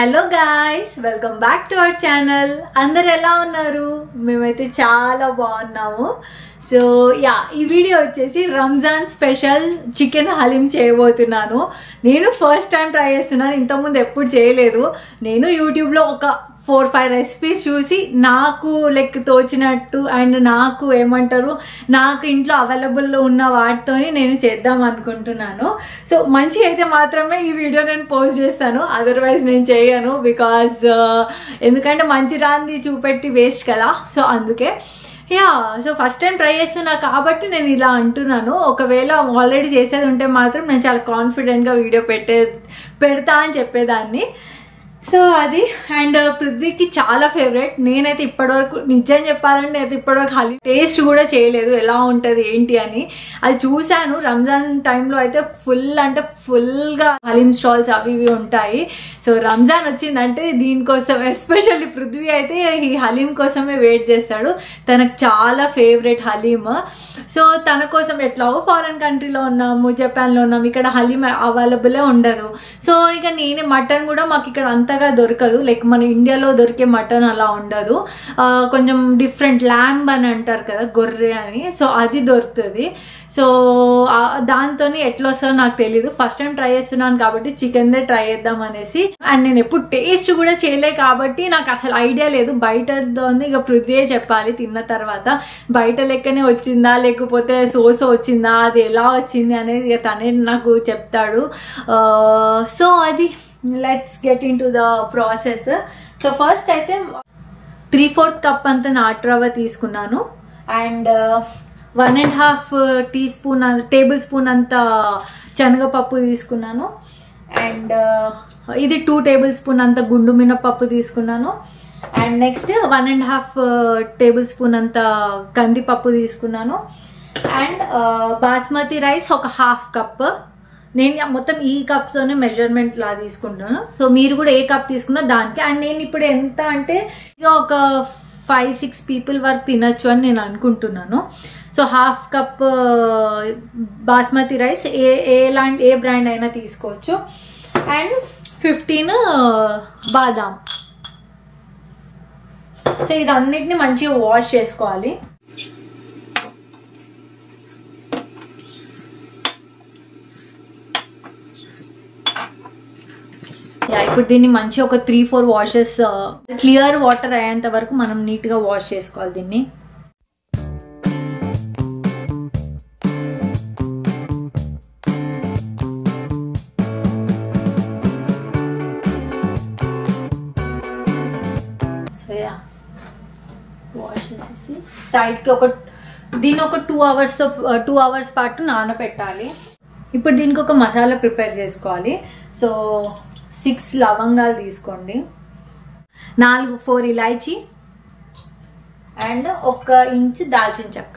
Hello guys, welcome back to our channel. అందరు ఎలా ఉన్నారు? మేమైతే చాలా బాగున్నాము. సో ఈ వీడియో వచ్చేసి రంజాన్ స్పెషల్ చికెన్ హలీం చేయబోతున్నాను. నేను ఫస్ట్ టైం ట్రై చేస్తున్నాను, ఇంతకుముందు ఎప్పుడు చేయలేదు. నేను యూట్యూబ్లో ఒక 4-5 రెసిపీస్ చూసి నాకు తోచినట్టు అండ్ నాకు నాకు ఇంట్లో అవైలబుల్ ఉన్న వాటితోని నేను చేద్దాం అనుకుంటున్నాను. సో మంచి అయితే మాత్రమే ఈ వీడియో నేను పోస్ట్ చేస్తాను, అదర్వైజ్ నేను చేయను. బికాజ్ ఎందుకంటే మంచి రాంది చూపెట్టి వేస్ట్ కదా. సో అందుకే సో ఫస్ట్ టైం ట్రై చేస్తున్నా కాబట్టి నేను ఇలా అంటున్నాను. ఒకవేళ ఆల్రెడీ చేసేది ఉంటే మాత్రం నేను చాలా కాన్ఫిడెంట్గా వీడియో పెడతా అని చెప్పేదాన్ని. సో అది అండ్ పృథ్వీకి చాలా ఫేవరెట్. నేనైతే ఇప్పటివరకు నిజం చెప్పాలంటే నేనైతే ఇప్పటివరకు హలీం టేస్ట్ కూడా చేయలేదు, ఎలా ఉంటుంది ఏంటి అని. అది చూశాను. రంజాన్ టైంలో అయితే ఫుల్గా హలీం స్టాల్స్ అవి ఇవి ఉంటాయి. సో రంజాన్ వచ్చిందంటే దీనికోసం ఎస్పెషల్లీ పృథ్వీ అయితే ఈ హలీం కోసమే వెయిట్ చేస్తాడు. తనకు చాలా ఫేవరెట్ హలీం. సో తన కోసం ఎట్లాగో ఫారెన్ కంట్రీలో ఉన్నాము, జపాన్లో ఉన్నాము, ఇక్కడ హలీం అవైలబులే ఉండదు. సో ఇక నేనే మటన్ కూడా మాకు ఇక్కడ అంతగా దొరకదు, మన ఇండియాలో దొరికే మటన్ అలా ఉండదు. కొంచెం డిఫరెంట్ ల్యాంబ్ అని అంటారు కదా, గొర్రె అని. సో అది దొరుకుతుంది. సో దాంతో ఎట్లా వస్తుందో నాకు తెలీదు. ఫస్ట్ టైం ట్రై చేస్తున్నాను కాబట్టి చికెన్దే ట్రై చేద్దాం అనేసి. అండ్ నేను ఎప్పుడు టేస్ట్ కూడా చేయలే కాబట్టి నాకు అసలు ఐడియా లేదు. బయటతో ఇక పృథ్వీయే చెప్పాలి తిన్న తర్వాత, బయట లెక్కనే వచ్చిందా లేకపోతే వచ్చిందా, అది ఎలా వచ్చింది అనేది ఇక తనే నాకు చెప్తాడు. సో అది let's get in to the process. So first అయితే 3/4 కప్ అంత నాటు రవ్వ తీసుకున్నాను. అండ్ 1.5 టేబుల్ స్పూన్ అంత శనగపప్పు తీసుకున్నాను. అండ్ ఇది 2 టేబుల్ స్పూన్ అంత గుండు మినపప్పు తీసుకున్నాను. అండ్ నెక్స్ట్ 1.5 టేబుల్ స్పూన్ అంత కందిపప్పు తీసుకున్నాను. అండ్ బాస్మతి రైస్ ఒక 1/2 కప్. నేను మొత్తం ఈ కప్స్తోనే మెజర్మెంట్ లా తీసుకుంటున్నాను. సో మీరు కూడా ఏ కప్ తీసుకున్నా దానికి. అండ్ నేను ఇప్పుడు ఎంత అంటే ఇక ఒక 5-6 పీపుల్ వరకు తినచ్చు అని నేను అనుకుంటున్నాను. సో 1/2 కప్ బాస్మతి రైస్ ఏ బ్రాండ్ అయినా తీసుకోవచ్చు. And 15 badam. సో ఇదన్నిటిని మంచిగా వాష్ చేసుకోవాలి. ఇప్పుడు దీన్ని మంచి ఒక 3-4 వాషెస్ క్లియర్ వాటర్ అయ్యేంత వరకు మనం నీట్గా వాష్ చేసుకోవాలి దీన్ని. సో వాష్ చేసేసి సైడ్కి దీన్ని ఒక 2 అవర్స్ పాటు నానబెట్టాలి. ఇప్పుడు దీనికి ఒక మసాలా ప్రిపేర్ చేసుకోవాలి. సో 6 లవంగాలు తీసుకోండి, 4 ఇలాచీ అండ్ 1 ఇంచ్ దాల్చిన చెక్క.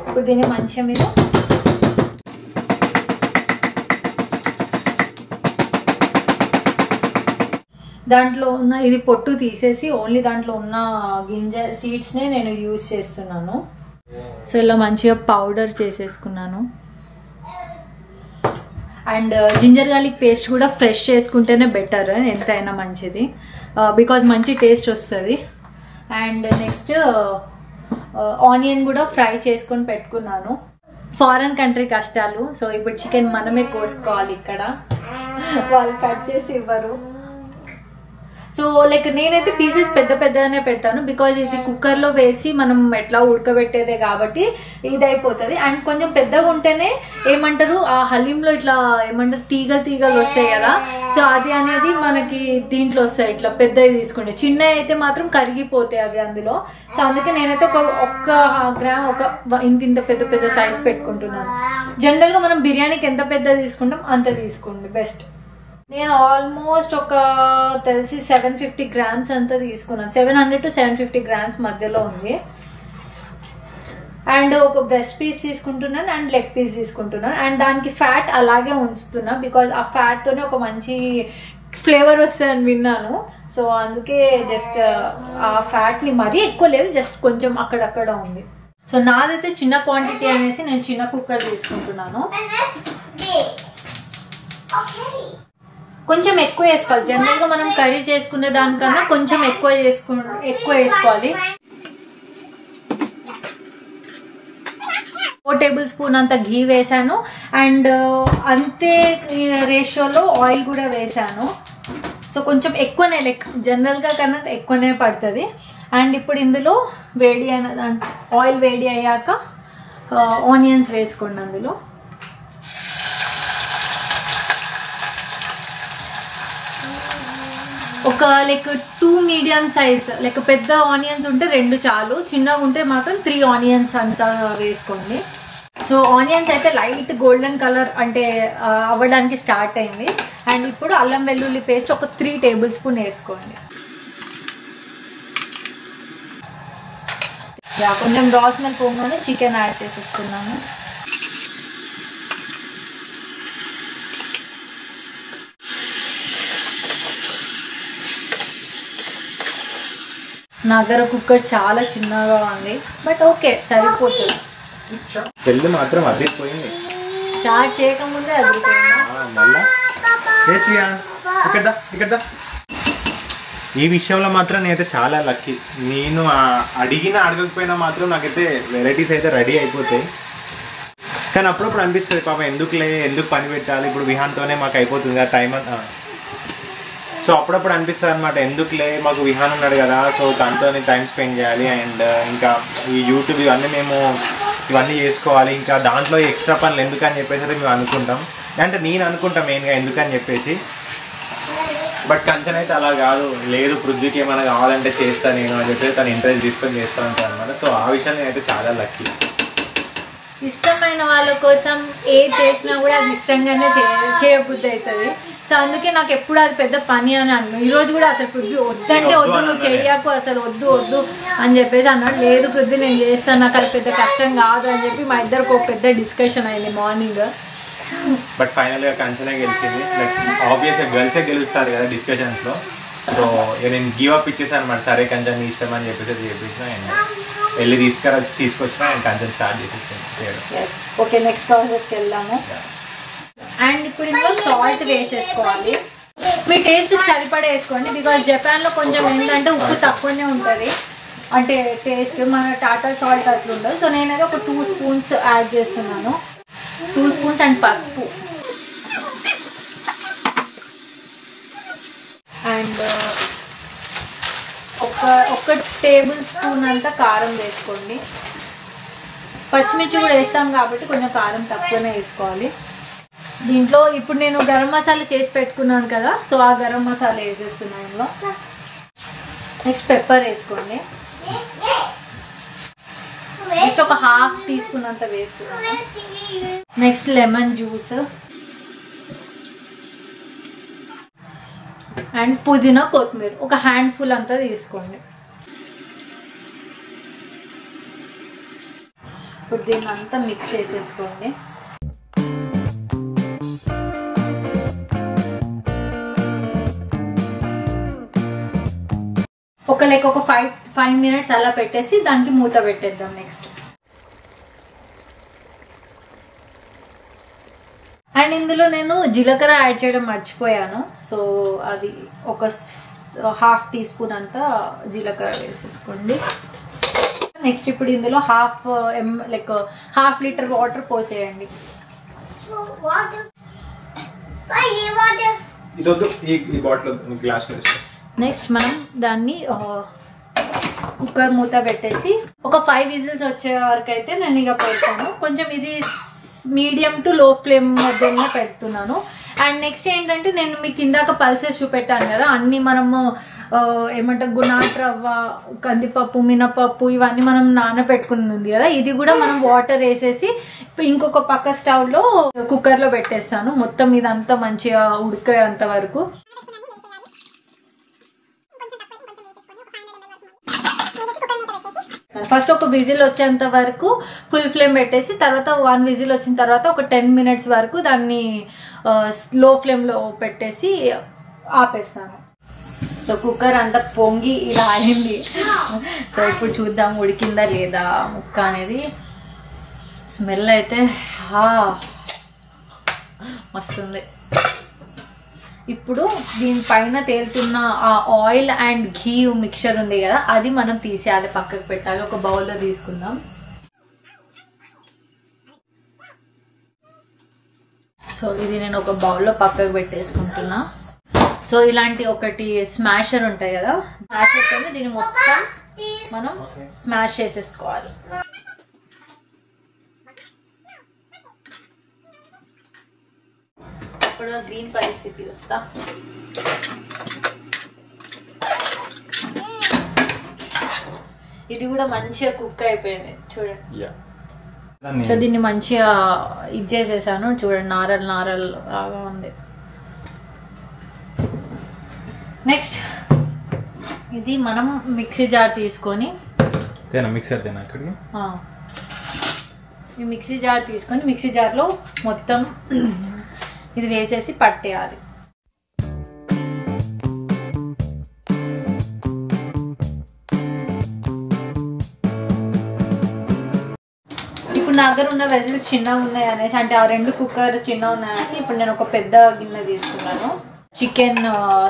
ఇప్పుడు దీన్ని మంచిగా మీరు దాంట్లో ఉన్న ఇది పొట్టు తీసేసి ఓన్లీ దాంట్లో ఉన్న సీడ్స్నే నేను యూజ్ చేస్తున్నాను. సో ఇలా మంచిగా పౌడర్ చేసేసుకున్నాను. అండ్ జింజర్ గార్లిక్ పేస్ట్ కూడా ఫ్రెష్ చేసుకుంటేనే బెటర్, ఎంతైనా మంచిది, బికాజ్ మంచి టేస్ట్ వస్తుంది. అండ్ నెక్స్ట్ ఆనియన్ కూడా ఫ్రై చేసుకొని పెట్టుకున్నాను. ఫారెన్ కంట్రీ కష్టాలు. సో ఇప్పుడు చికెన్ మనమే కోసుకోవాలి, ఇక్కడ వాళ్ళు కట్ చేసి ఇవ్వరు. సో నేనైతే పీసెస్ పెద్దగానే పెడతాను, బికాజ్ ఇది కుక్కర్లో వేసి మనం ఎట్లా ఉడకబెట్టేదే కాబట్టి ఇది అయిపోతుంది. అండ్ కొంచెం పెద్దగా ఉంటేనే ఆ హలీంలో ఇట్లా తీగలు వస్తాయి కదా. సో అది అనేది మనకి దీంట్లో వస్తాయి. ఇట్లా పెద్దవి తీసుకుంటే, చిన్న అయితే మాత్రం కరిగిపోతాయి అవి అందులో. సో అందుకే నేనైతే ఒక గ్రామ్ ఇంత పెద్ద సైజ్ పెట్టుకుంటున్నాను. జనరల్గా మనం బిర్యానీకి ఎంత పెద్ద తీసుకుంటాం అంత తీసుకోండి బెస్ట్. నేను ఆల్మోస్ట్ తెలిసి 750 గ్రామ్స్ అంతా తీసుకున్నాను. 700 to 750 గ్రామ్స్ మధ్యలో ఉంది. అండ్ ఒక బ్రెస్ట్ పీస్ తీసుకుంటున్నాను అండ్ లెగ్ పీస్ తీసుకుంటున్నాను. అండ్ దానికి ఫ్యాట్ అలాగే ఉంచుతున్నా, బికాజ్ ఆ ఫ్యాట్ తోనే ఒక మంచి ఫ్లేవర్ వస్తుందని విన్నాను. సో అందుకే జస్ట్ ఆ ఫ్యాట్ ని మరీ ఎక్కువ లేదు, జస్ట్ కొంచెం అక్కడక్కడ ఉంది. సో నాదైతే చిన్న క్వాంటిటీ అనేసి నేను చిన్న కుక్కర్ తీసుకుంటున్నాను. కొంచెం ఎక్కువ వేసుకోవాలి. జనరల్గా మనం కర్రీ చేసుకునే దానికన్నా కొంచెం ఎక్కువ వేసుకోవాలి. 4 టేబుల్ స్పూన్ అంత ఘీ వేసాను అండ్ అంతే రేషియోలో ఆయిల్ కూడా వేసాను. సో కొంచెం ఎక్కువనే జనరల్గా కన్నా ఎక్కువనే పడుతుంది. అండ్ ఇప్పుడు ఇందులో ఆయిల్ వేడి అయ్యాక ఆనియన్స్ వేసుకోండి. అందులో ఒక 2 మీడియం సైజ్ పెద్ద ఆనియన్స్ ఉంటే 2 చాలు, చిన్నగా ఉంటే మాత్రం 3 ఆనియన్స్ అంతా వేసుకోండి. సో ఆనియన్స్ అయితే లైట్ గోల్డెన్ కలర్ అంటే అవ్వడానికి స్టార్ట్ అయింది. అండ్ ఇప్పుడు అల్లం వెల్లుల్లి పేస్ట్ ఒక 3 టేబుల్ స్పూన్ వేసుకోండి. కొంచెం రా స్మెల్ పోగానే చికెన్ యాడ్ చేసేస్తున్నాను. నా దగ్గర కుక్కర్ చాలా చిన్నగా ఉంది, బట్ ఓకే సరిపోతుంది. పెళ్ళి మాత్రం అదిరిపోయింది. స్టార్ట్ చేయకముందే అదిరిపోయింది. ఈ విషయంలో మాత్రం నేనైతే చాలా లక్కీ. నేను అడగకపోయినా మాత్రం నాకైతే వెరైటీస్ అయితే రెడీ అయిపోతాయి. కానీ అప్పుడప్పుడు అనిపిస్తుంది పాపం ఎందుకు పని పెట్టాలి, ఇప్పుడు విహాన్తోనే మాకు అయిపోతుంది కదా టైం. సో అప్పుడప్పుడు అనిపిస్తుంది అనమాట, ఎందుకులే మాకు విహాన్ ఉన్నాడు కదా, సో దాంతోనే టైం స్పెండ్ చేయాలి. అండ్ ఇంకా ఈ యూట్యూబ్ ఇవన్నీ చేసుకోవాలి, ఇంకా దాంట్లో ఎక్స్ట్రా పనులు ఎందుకని చెప్పేసి అయితే మేము అనుకుంటాం. అంటే నేను అనుకుంటాం మెయిన్గా ఎందుకని చెప్పేసి. బట్ కంచన్ అయితే అలా కాదు, లేదు పృథ్వీకి ఏమైనా కావాలంటే చేస్తాను నేను అని చెప్పేసి తను ఇంట్రెస్ట్ తీసుకొని చేస్తూ ఉంటాను అనమాట. సో ఆ విషయం నేనైతే చాలా లక్కీ. ఇష్టమైన వాళ్ళ కోసం ఏది చేసినా కూడా అది ఇష్టంగానే చేయబుద్ధి అవుతుంది. సో అందుకే నాకు ఎప్పుడు అది పెద్ద పని అని అన్నాను. ఈరోజు కూడా అసలు పృథ్వీ వద్దంటే వద్దు, నువ్వు చెయ్యకు, అసలు వద్దు అని చెప్పేసి అన్నాడు. లేదు పృథ్వీ నేను చేస్తాను, నాకు అది పెద్ద కష్టం కాదు అని చెప్పి మా ఇద్దరికి ఒక పెద్ద డిస్కషన్ అయింది మార్నింగ్. బట్ ఫైనల్గా కంచనే గెలిచింది. ఆబ్వియస్గా గర్ల్సే గెలుస్తారు కదా డిస్కషన్స్లో. సో నేను గివ్ అప్ ఇచ్చేసాను అనమాట, సరే కంచన్ ఇష్టం అని చెప్పేసి చెప్పేసిన వెళ్ళి తీసుకొచ్చిన అండ్ కంచన్ స్టార్ట్ చేసేసాను. ఓకే నెక్స్ట్ ప్రాసెస్కి వెళ్దాము. అండ్ ఇప్పుడు ఇందులో సాల్ట్ వేసేసుకోవాలి. మీ టేస్ట్ సరిపడా వేసుకోండి, బికాజ్ జపాన్లో కొంచెం ఏంటంటే ఉప్పు తక్కువనే ఉంటుంది, అంటే టేస్ట్ మన టాటా సాల్ట్ అట్లా ఉండదు. సో నేనైతే ఒక 2 స్పూన్స్ యాడ్ చేస్తున్నాను. 2 స్పూన్స్ అండ్ పసుపు అండ్ ఒక టేబుల్ స్పూన్ అంతా కారం వేసుకోండి. పచ్చిమిర్చి కూడా వేస్తాం కాబట్టి కొంచెం కారం తక్కువనే వేసుకోవాలి. దీంట్లో ఇప్పుడు నేను గరం మసాలా చేసి పెట్టుకున్నాను కదా, సో ఆ గరం మసాలా వేసేస్తున్నాను ఇందులో. నెక్స్ట్ పెప్పర్ వేసుకోండి. నెక్స్ట్ ఒక 1/2 టీ స్పూన్ అంతా వేస్తున్నాను. నెక్స్ట్ లెమన్ జ్యూస్ అండ్ పుదీనా కొత్తిమీర ఒక హ్యాండ్ఫుల్ అంతా తీసుకోండి. ఇప్పుడు దీన్ని అంతా మిక్స్ చేసేసుకోండి. ఒక 5 మినిట్స్ అలా పెట్టేసి దానికి మూత పెట్టేద్దాం. నెక్స్ట్ అండ్ ఇందులో నేను జీలకర్ర యాడ్ చేయడం మర్చిపోయాను. సో అది ఒక 1/2 టీ స్పూన్ అంతా జీలకర్ర వేసేసుకోండి. నెక్స్ట్ ఇప్పుడు ఇందులో 1/2 లీటర్ వాటర్ పోసేయండి. నెక్స్ట్ మనం దాన్ని కుక్కర్ మూత పెట్టేసి ఒక 5 విజిల్స్ వచ్చే వరకు అయితే నేను ఇక పెడతాను. కొంచెం ఇది మీడియం టు లో ఫ్లేమ్ మధ్యలో పెడుతున్నాను. అండ్ నెక్స్ట్ ఏంటంటే నేను మీకు ఇందాక పల్సెస్ చూపెట్టాను కదా, అన్ని మనము ఏమంటారు గునాట్ రవ్వ, కందిపప్పు, మినపప్పు ఇవన్నీ మనం నానబెట్టుకున్నది కదా, ఇది కూడా మనం వాటర్ వేసేసి ఇంకొక పక్క స్టవ్లో కుక్కర్లో పెట్టేస్తాను. మొత్తం ఇదంతా మంచిగా ఉడికేంత వరకు. ఫస్ట్ ఒక విజిల్ వచ్చేంత వరకు ఫుల్ ఫ్లేమ్ పెట్టేసి తర్వాత 1 విజిల్ వచ్చిన తర్వాత ఒక 10 మినిట్స్ వరకు దాన్ని స్లో ఫ్లేమ్లో పెట్టేసి ఆపేస్తాను. సో కుక్కర్ అంతా పొంగి ఇలా అయింది. సో ఇప్పుడు చూద్దాం ఉడికిందా లేదా ముక్క అనేది. స్మెల్ అయితే మస్తుంది. ఇప్పుడు దీనిపైన తేలుతున్న ఆ ఆయిల్ అండ్ ఘీ మిక్చర్ ఉంది కదా, అది మనం తీసేయాలి, పక్కకు పెట్టాలి. ఒక బౌల్లో తీసుకుందాం. సో ఇది నేను ఒక బౌల్లో పక్కకు పెట్టేసుకుంటున్నా. సో ఇలాంటి ఒకటి స్మాషర్ ఉంటాయి కదా, స్మాషర్ తోనే దీన్ని మొత్తం మనం స్మాష్ చేసేసుకోవాలి. ఇప్పుడు దీని పరిస్థితి వస్తా. ఇది కూడా మంచిగా కుక్ అయిపోయింది చూడండి. సో దీన్ని మంచిగా ఇది చేసేసాను చూడండి, నారల్ నారల్ లాగా ఉంది. నెక్స్ట్ ఇది మనం మిక్సీ జార్ తీసుకొని ఈ మిక్సీ జార్ తీసుకొని మిక్సీ జార్లో మొత్తం ఇది వేసేసి పట్టేయాలి. ఇప్పుడు నా దగ్గర ఉన్న వెజిల్స్ చిన్నగా ఉన్నాయి అనేసి, అంటే ఆ 2 కుక్కర్ చిన్నగా ఉన్నాయని ఇప్పుడు నేను ఒక పెద్ద గిన్నె తీసుకున్నాను. చికెన్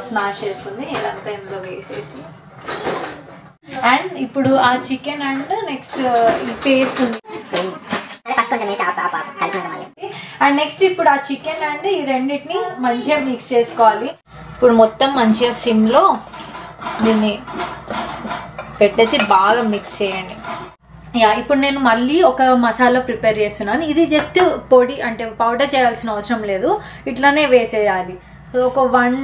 స్మాష్ చేసుకుంది ఇదంతా ఇందులో వేసేసి, అండ్ ఇప్పుడు ఆ చికెన్ అండ్ నెక్స్ట్ ఈ పేస్ట్ ఉంది అండ్ నెక్స్ట్ ఇప్పుడు ఆ చికెన్ అండ్ ఈ రెండింటిని మంచిగా మిక్స్ చేసుకోవాలి. ఇప్పుడు మొత్తం మంచిగా సిమ్లో దీన్ని పెట్టేసి బాగా మిక్స్ చేయండి. ఇప్పుడు నేను మళ్ళీ ఒక మసాలా ప్రిపేర్ చేస్తున్నాను. ఇది జస్ట్ పొడి, అంటే పౌడర్ చేయాల్సిన అవసరం లేదు, ఇట్లానే వేసేయాలి. ఒక 1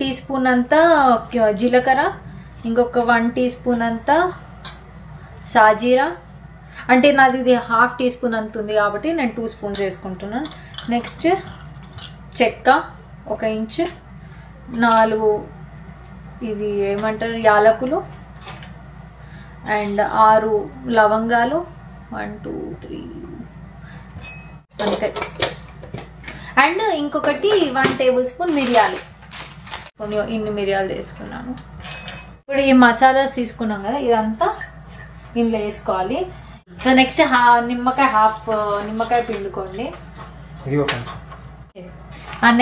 టీ స్పూన్ అంతా జీలకర్ర, ఇంకొక 1 టీ స్పూన్ అంతా సాజీరా, అంటే నాది ఇది 1/2 టీ స్పూన్ అంత ఉంది కాబట్టి నేను 2 స్పూన్స్ వేసుకుంటున్నాను. నెక్స్ట్ చెక్క 1 ఇంచ్, 4 ఇది ఏమంటారు యాలకులు, అండ్ 6 లవంగాలు, 1 2 3 అంతే. అండ్ ఇంకొకటి 1 టేబుల్ స్పూన్ మిరియాలు, ఇన్ని మిరియాలు వేసుకున్నాను. ఇప్పుడు ఈ మసాలాస్ తీసుకున్నాం కదా, ఇదంతా ఇందులో వేసుకోవాలి. సో నెక్స్ట్ నిమ్మకాయ, 1/2 నిమ్మకాయ పిండుకోండి.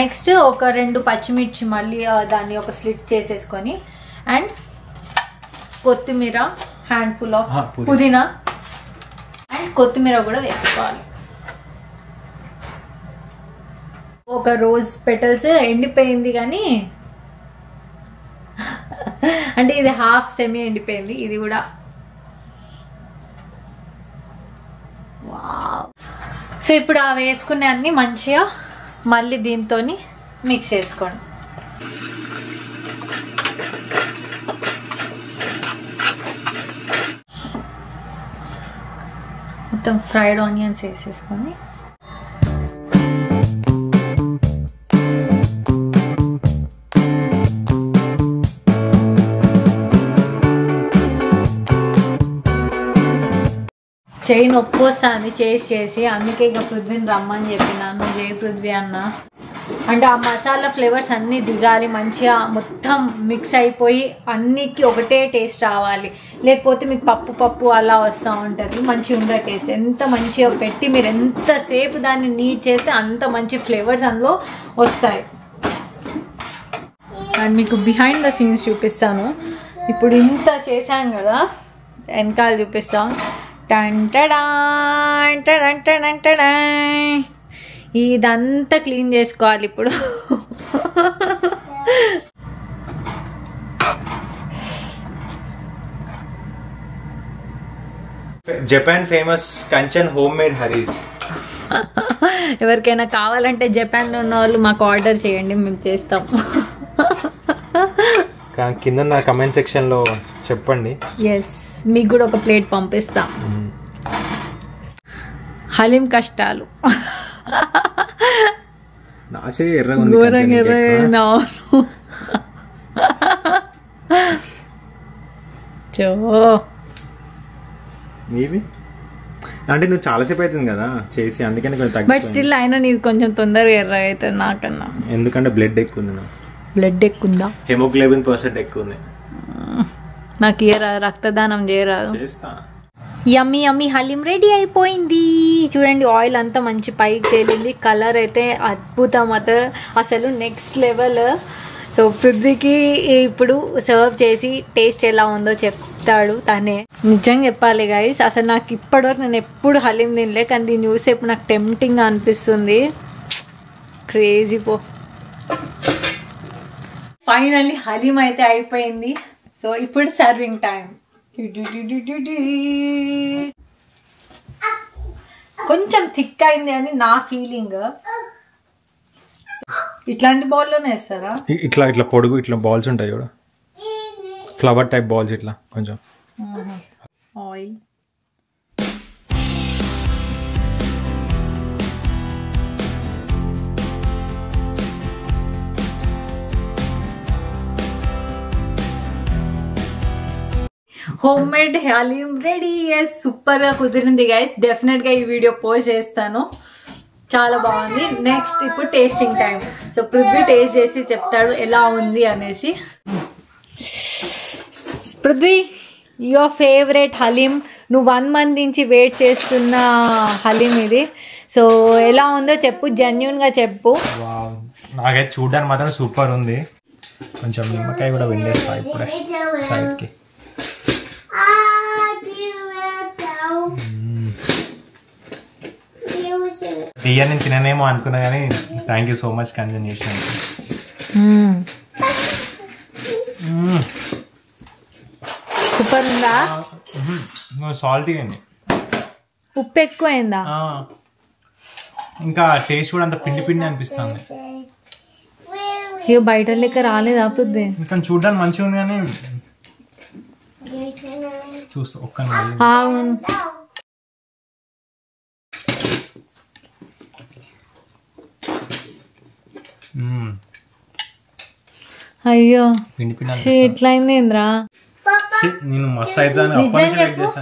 నెక్స్ట్ ఒక 2 పచ్చిమిర్చి మళ్ళీ దాన్ని ఒక స్లిట్ చేసేసుకొని, అండ్ కొత్తిమీర, హ్యాండ్ఫుల్ ఆఫ్ పుదీనా అండ్ కొత్తిమీర కూడా వేసుకోవాలి. ఒక రోజ్ పెటల్స్ ఎండిపోయింది కానీ, అంటే ఇది 1/2 సెమీ ఎండిపోయింది, ఇది కూడా. సో ఇప్పుడు ఆ వేసుకునే అన్ని మంచిగా మళ్ళీ దీంతో మిక్స్ చేసుకోండి. మొత్తం ఫ్రైడ్ ఆనియన్స్ వేసేసుకొని చేయి నొప్పి వస్తుంది చేసి, అందుకే ఇక పృథ్వీని రమ్మని చెప్పినాను. జై పృథ్వీ అన్న, అంటే ఆ మసాలా ఫ్లేవర్స్ అన్నీ దిగాలి, మంచిగా మొత్తం మిక్స్ అయిపోయి అన్నిటికీ ఒకటే టేస్ట్ రావాలి. లేకపోతే మీకు పప్పు అలా వస్తూ ఉంటుంది, మంచిగా ఉండే టేస్ట్. ఎంత మంచిగా పెట్టి మీరు ఎంతసేపు దాన్ని నీట్ చేస్తే అంత మంచి ఫ్లేవర్స్ అందులో వస్తాయి. అండ్ మీకు బిహైండ్ ద సీన్స్ చూపిస్తాను. ఇప్పుడు ఇంత చేశాను కదా, వెనకాల చూపిస్తాం. ఇదంతా క్లీన్ చేసుకోవాలి ఇప్పుడు. Japan famous Kanchan homemade హరీస్. ఎవరికైనా కావాలంటే జపాన్లో ఉన్న వాళ్ళు మాకు ఆర్డర్ చేయండి, మేము చేస్తాం. కింద నా కమెంట్ సెక్షన్ లో చెప్పండి. ఎస్, మీకు కూడా ఒక ప్లేట్ పంపిస్తాం. హలీం కష్టాలు ఘోరంగా ఎర్రగా. నీది అంటే నువ్వు చాలాసేపు అవుతుంది కదా చేసి, అందుకని కొంచెం. బట్ స్టిల్ అయినా నీది కొంచెం తొందరగా ఎర్ర అవుతుంది నాకన్నా. ఎందుకంటే బ్లడ్ ఎక్కువ ఉంది నాకు. బ్లడ్ ఎక్కువ, హెమోగ్లోబిన్ % ఎక్కువ ఉంది నాకు రక్తదానం చేయరాదు. చేస్తా. యమ్మీ యమ్మీ హలీం రెడీ అయిపోయింది. చూడండి ఆయిల్ అంతా మంచి పైకి తేలింది, కలర్ అయితే అద్భుతం అసలు నెక్స్ట్ లెవెల్. సో పృథ్వీకి ఇప్పుడు సర్వ్ చేసి టేస్ట్ ఎలా ఉందో చెప్తాడు తనే. నిజంగా చెప్పాలి గైస్, అసలు నాకు ఇప్పటివరకు నేను ఎప్పుడు హలీం తినలే, కానీ దీన్ని చూసే ఇప్పుడు నాకు టెంప్టింగ్ అనిపిస్తుంది. క్రేజీ పో. ఫైనల్లీ హలీం అయితే అయిపోయింది. సో ఇప్పుడు సర్వింగ్ టైం. కొంచెం థిక్ అయింది అని నా ఫీలింగ్. ఇట్లాంటి బౌల్లోనే వేస్తారా? ఇట్లా ఇట్లా పొడుగు ఇట్లా బాల్స్ ఉంటాయి చూడ, ఫ్లవర్ టైప్ బాల్స్, ఇట్లా కొంచెం oil. Home made haleem ready. Super గా కుదిరింది గైస్. డెఫినెట్ గా ఈ వీడియో పోస్ట్ చేస్తాను, చాలా బాగుంది. నెక్స్ట్ ఇప్పుడు tasting time. So Prithvi taste చేసి చెప్తాడు ఎలా ఉంది అనేసి. పృథ్వీ, యువర్ ఫేవరెట్ హలీం, నువ్వు 1 month నుంచి వెయిట్ చేస్తున్న హలీం ఇది. సో ఎలా ఉందో చెప్పు, జెన్యూన్ గా చెప్పు. నాకైతే చూడడానికి మాత్రం సూపర్ ఉంది. కొంచెం నిమ్మకాయ కూడా విండేస్తా ఇప్పుడే సైడ్కి. ఇయర్ నేను తిననేమో అనుకున్నా కానీ థ్యాంక్ యూ సో మచ్ కన్జనేషన్. సూపర్ ఉందా? సాల్టీ అండి, ఉప్పు ఎక్కువైందా? ఇంకా టేస్ట్ కూడా అంత పిండి పిండి అనిపిస్తుంది. ఇక బయట లెక్క రాలేదా పృథ్వీ? ఇంకా చూడడానికి మంచిగా ఉంది కానీ చూస్తా ఒక్క. అవును, అయ్యో ఎట్లయింది ఏంద్రా? నేను మస్తు అయితే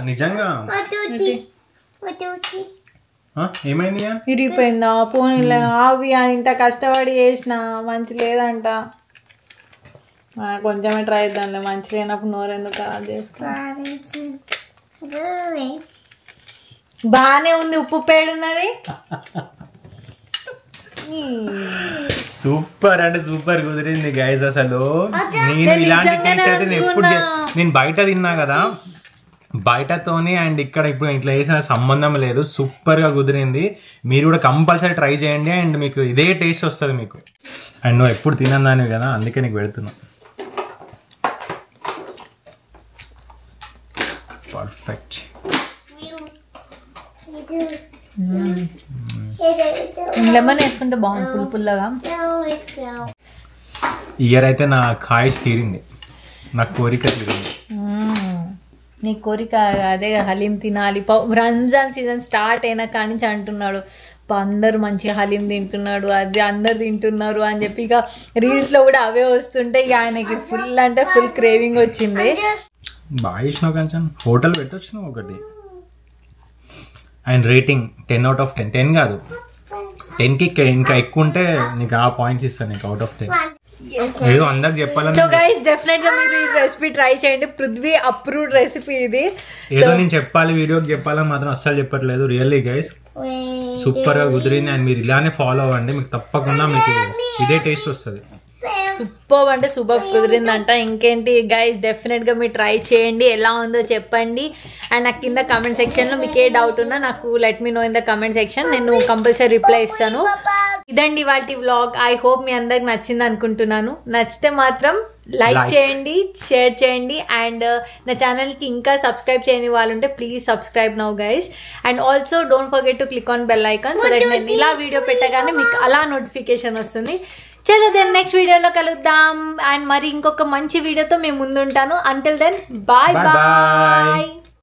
నిజంగా. ఏమైంది? విరిగిపోయిందా? పోనీ ఆవి అని ఇంత కష్టపడి చేసిన మంచి లేదంట. కొంచెమే ట్రై చేద్దాంలే, మంచి లేనప్పుడు నోరెందుకు ఖరాబ్ చేసుకో. బానే ఉంది, ఉప్పు పేడున్నది. సూపర్ అంటే సూపర్ కుదిరింది గైస్. అసలు నేను ఇలాంటి టేస్ట్ అయితే నేను బయట తిన్నా కదా, బయటతోనే అండ్ ఇక్కడ ఇప్పుడు ఇట్లా చేసిన సంబంధం లేదు. సూపర్ గా కుదిరింది. మీరు కూడా కంపల్సరీ ట్రై చేయండి అండ్ మీకు ఇదే టేస్ట్ వస్తుంది మీకు. అండ్ నువ్వు ఎప్పుడు తినన్నాను కదా, అందుకే నీకు పెడుతున్నా. పర్ఫెక్ట్. లెమన్ వేసుకుంటే బాగుంది, పుల్ల పుల్లగా. ఇయర్ అయితే నా ఖాయిష్ తీరింది, నా కోరిక తీరింది. నీ కోరిక అదే హలీం తినాలి. రంజాన్ సీజన్ స్టార్ట్ అయినా కాడి నుంచి అంటున్నాడు, అందరు మంచిగా హలీం తింటున్నాడు, అది అందరు తింటున్నారు అని చెప్పి ఇక రీల్స్ లో కూడా అవే వస్తుంటే ఇక ఆయనకి ఫుల్ అంటే ఫుల్ క్రేవింగ్ వచ్చింది. బాగా ఇచ్చినావు కొంచెం, హోటల్ పెట్టొచ్చినావు ఒకటి. And rating 10 out of 10. 10 కాదు, 10కి ఇంకా ఎక్కువ ఉంటే నీకు ఆ పాయింట్స్ ఇస్తాను నీకు అవుట్ ఆఫ్ 10. ఏదో అందరికి చెప్పాలని. సో గైస్ డెఫినెట్ గా మీరు ఈ రెసిపీ ట్రై చేయండి. పృథ్వీ అప్రూవ్డ్ రెసిపీ ఇది. ఏదో నేను చెప్పాలి వీడియోకి చెప్పాలని మాత్రం అస్సలు చెప్పట్లేదు. రియల్లీ గైస్ సూపర్ గా కుదిరింది అండ్ మీరు ఇలానే ఫాలో అవ్వండి, మీకు తప్పకుండా మీకు ఇదే టేస్ట్ వస్తుంది. సూపర్ అంటే సూపర్ కుదిరిందంట. ఇంకేంటి గైస్, డెఫినెట్ గా మీరు ట్రై చేయండి, ఎలా ఉందో చెప్పండి. అండ్ నాకు కింద కమెంట్ సెక్షన్ లో మీకు ఏ డౌట్ ఉన్నా నాకు let me know in the comment section, నేను కంపల్సరీ రిప్లై ఇస్తాను. ఇదండి వాటి వ్లాగ్. ఐ హోప్ మీ అందరికి నచ్చింది అనుకుంటున్నాను. నచ్చితే మాత్రం లైక్ చేయండి, షేర్ చేయండి అండ్ నా ఛానల్ కి ఇంకా సబ్స్క్రైబ్ చేయని వాళ్ళు ఉంటే please subscribe now guys. And also don't forget to click on bell icon so that నేను ఇలా వీడియో పెట్టగానే మీకు అలా నోటిఫికేషన్ వస్తుంది. చలో దెన్ నెక్స్ట్ వీడియోలో కలుద్దాం అండ్ మరి ఇంకొక మంచి వీడియోతో మేము ముందుంటాను. Until then bye bye.